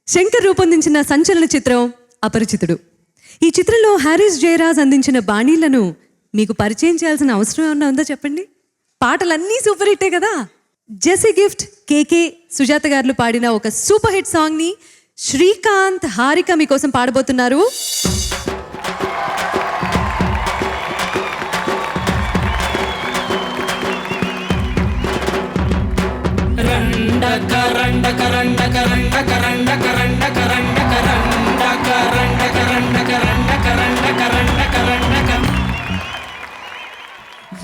శంకర్ రూపొందించిన సంచలన చిత్రం అపరిచితుడు. ఈ చిత్రంలో హారిస్ జయరాజ్ అందించిన బాణీలను మీకు పరిచయం చేయాల్సిన అవసరం ఏమన్నా ఉందో చెప్పండి. పాటలన్నీ సూపర్ హిట్టే కదా. జెసీ గిఫ్ట్, కేకే, సుజాత గారు పాడిన ఒక సూపర్ హిట్ సాంగ్ ని శ్రీకాంత్, హారిక మీకోసం పాడబోతున్నారు.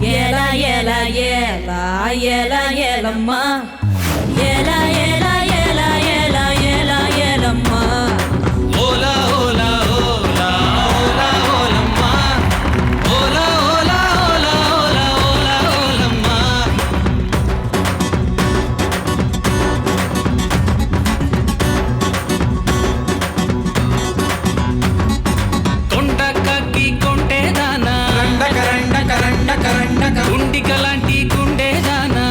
Yela yela yela yela yela ma yela yela yela yela yela yela ma ola ola ola ola ola ma ola ola ola ola ola ola ma కొండకి కొంటే దానా గుండికలాంటి గుండె దానా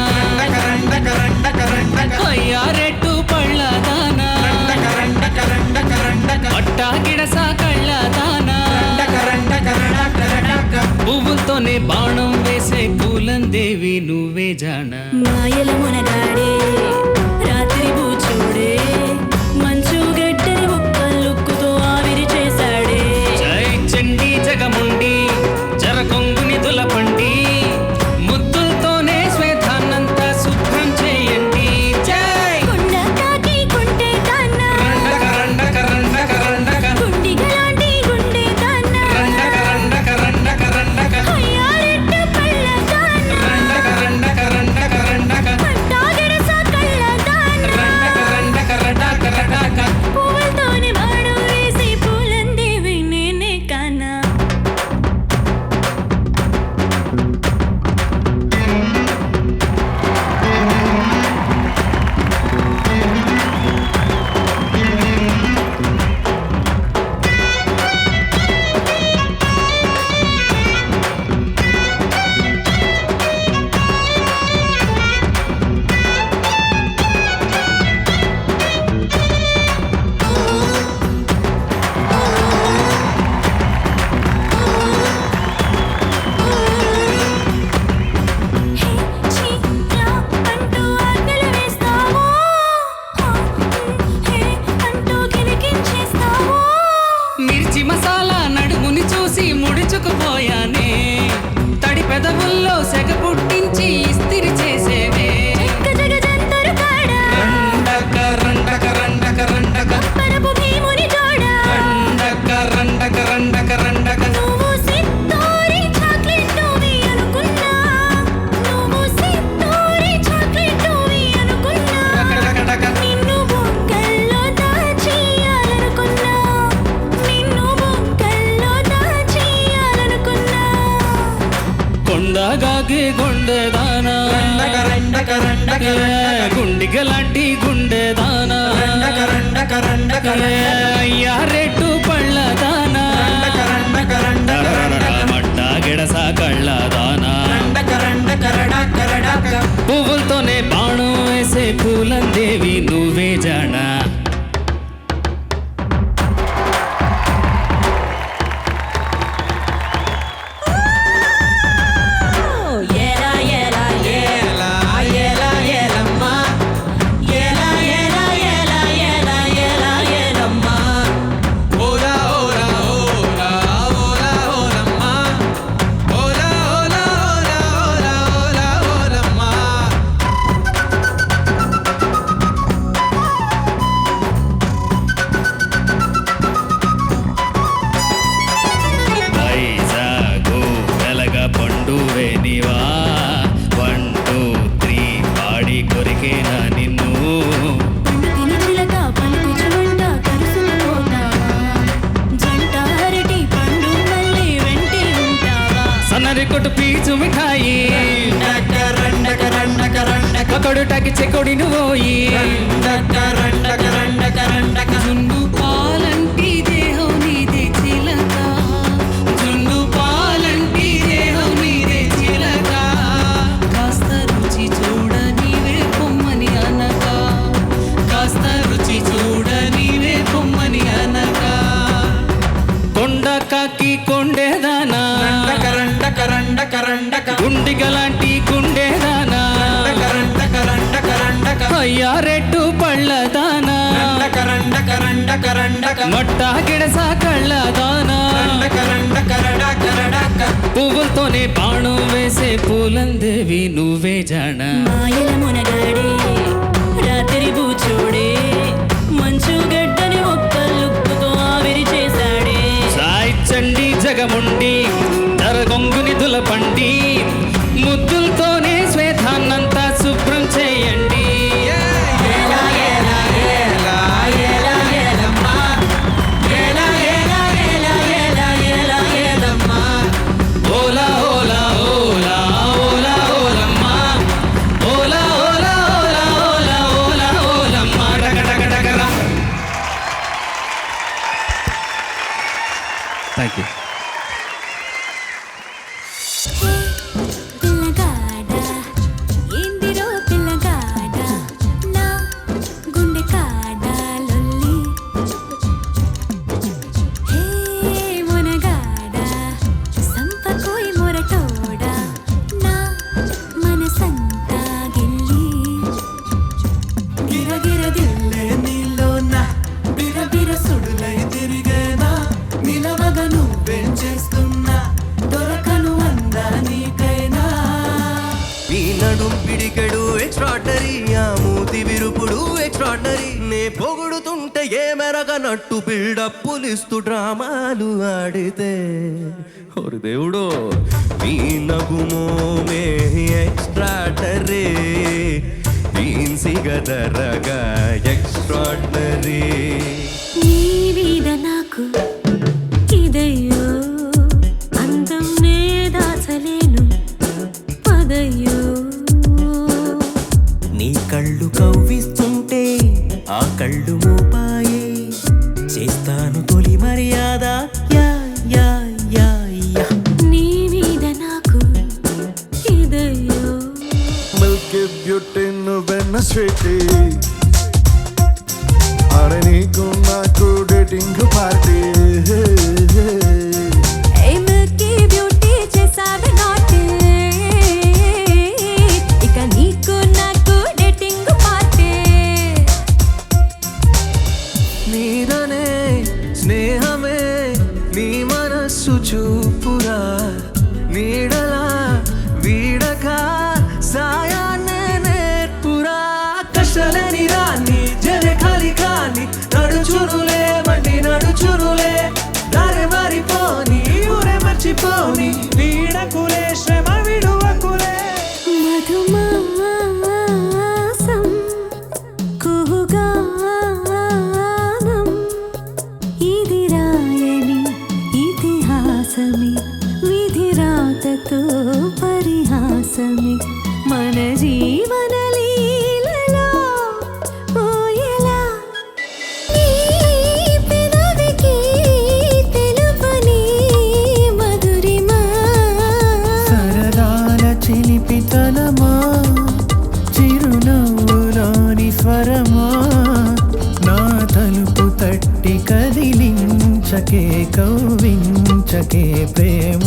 అయ్యారెట్టు పళ్ళ దానా పట్టా గిడస కళ్ళ దానా పువ్వులతోనే బాణం వేసే పూలందేవి నువ్వే జానా మాయల మునగాడే రాత్రి బూచోడే మంచు గడ్డని ఒక్కలుక్కుతో ఆవిరి చేశాడే జై చండి జగముండి జర కొంగుని దులపండి ముద్దులతోనే శ్వేతాన్నంతా శుభ్రం చేయండి జై కొండ కాకి కొంటే దాన్న గుండిగలాంటి గుండె దాన్న అయ్యారెట్టు పళ్ళ దాన్న పట్టాగిడస కళ్ళ దాన్న పువ్వులతోనే బాణం వేసి పూలందేవి నేనే కానా మిర్చి మసాలా నడుముని చూసి ముడుచుకుపోయానే తడి పెదవుల్లో సెగ పుట్టించి ఇస్తిరి చేసేవే కొండగాకి గుండెదానా గుండిగలాంటి గుండెదానా అయ్యారెట్టు పళ్ళ దానా మట్టా గిడస కళ్ళ దానా పువ్వులతోనే బాణం వేసే పూలందేవి నువ్వే జానా కొట్టు పీచు మిఠాయి ఒకడు టకి చెకొడి నువ్వోయి జున్ను పాలంటి దేహం నీదే చిలక జున్ను పాలంటి దేహం నీదే చిలక కాస్త రుచి చూడ నీవే పొమ్మని అనగా కాస్త రుచి చూడ నీవే రండక రండక మొట్ట గిడస కళ్ళదానా రండక రండక రడక రడక పువ్వులతోనే బాణం వేసే పూలందేవి నువ్వే జాణ మాయల మునగాడే రాత్రి బూచోడే మంచు గడ్డని ఒక్క లుక్కుతో ఆవిరి చేశాడే సాయి చండి జగముండి దరగొంగుని దులపండి ముద్దులతోనే శ్వేతాన్నంతా శుభ్రం చేయండి ఏలా ఏలా ఏలా ఏలా ఏలమ్మా ఏలా ఏలా ఏలా ఏలా ఏలా ఏలమ్మా ఓలా ఓలా ఓలా ఓలా ఓలమ్మా ఓలా ఓలా ఓలా ఓలా ఓలా ఓలమ్మా డగ డగ డగరా. Thank you. పిల్లగాడ ఏందిరో పిల్లగాడ నా గుండె కాడ లొల్లి హే మునగాడ సంపకోయ్ మొరటోడ నా మనసంతా గిల్లి గిరగిర దిల్లే నీలోన బిరబిర సుడులై తిరిగేనా నిలవగా నువ్వేం చేస్తున్నా దొరకను అందా నీకైనా ఈ నడుం పిడికెడు ఎక్స్ట్రాడనరీ ఆ మూతి విరుపుడు ఎక్స్ట్రాడనరీ నే పొగుడుతుంటే ఏ మెరగనట్టు బిల్డప్పులిస్తూ డ్రామాలు ఆడితే ఓరి దేవుడు ఈ నగుమోమే ఎక్స్ట్రాడనరీ సిగదరగా ఎక్స్ట్రాడనరీ నీ మీద నాకు ఇదయ్యో అందం నే దాచలేను పదయ్యో నీ కళ్ళు కవ్విస్తుంటే ఆ కళ్ళు మూపాయే చేస్తాను తొలి మర్యాద యా యా యా యా నీ మీద నాకు ఇదయ్యో మిల్కీ బ్యూటీ నువ్వెన్న స్వీటీ అరే నీకు నాకు డేటింగ్ పార్టీ ఏ మిల్కీ బ్యూటీ చేసావే నాటి ఇక నీకు నాకు డేటింగ్ పార్టీ నీదనే స్నేహమే నీ మనస్సు చూపురా నీడలా వీడక సాయాన్నే నేర్పురా కష్టలేని రాని జరే ఖాళీ కాని నడుచురులే బండి నడుచురులే దారి మారిపోని ఊరే మర్చిపోని వీడకులే శ్రమ విడువకులే మధుమాసం కుహుగానం ఇది రాయని ఇతిహాసమి విధిరాతతో పరిహాసమి మన జీవన లీలలో పోయేలా నీ పెదవికి తెలుపని మధురిమా సరదాల చిలిపితనమా చిరునవ్వులోని స్వరమా నా తలుపు తట్టి కదిలించకే కవ్వించకే ప్రేమ